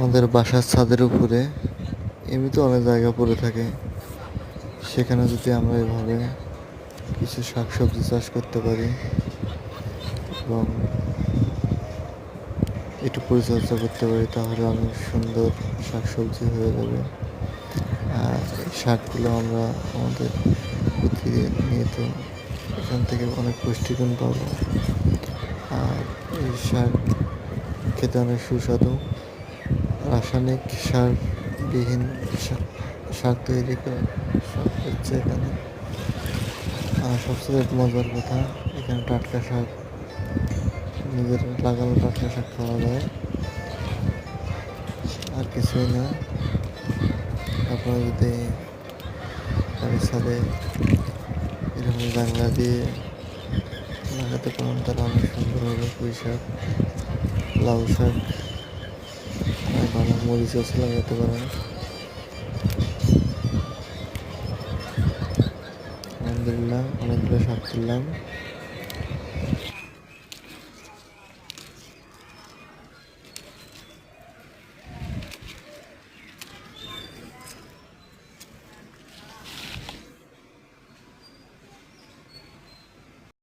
আমাদের বাসার ছাদের উপরে এমনিতে অনেক জায়গা পড়ে থাকে, সেখানে যদি আমরা এভাবে কিছু শাকসবজি চাষ করতে পারি এবং একটু পরিচর্যা করতে পারি, তাহলে অনেক সুন্দর শাকসবজি হয়ে যাবে। আর এই শাকগুলো আমরা আমাদের প্রতিনিয়ত এখান থেকে অনেক পুষ্টিগুণ পাবো। আর এই শাক খেতে অনেক সুস্বাদু। রাসায়নিক সারবিহীন শাক তৈরি করা হচ্ছে এখানে। আর সবচেয়ে মজার কথা, এখানে টাটকা শাক, নিজের লাগানো টাটকা শাক খাওয়া যায়, আর কিছুই না। আপনারা যদি বাড়ির ছাদে এরকম জানলা দিয়ে লাগাতে পারেন, তাহলে অনেক সুন্দর হবে। পুঁই শাক, লাউ শাক, আর ভালো মরিচ গাছ লাগাতে পারেন। আলহামদুলিল্লাহ, অনেকগুলো শাক তুললাম।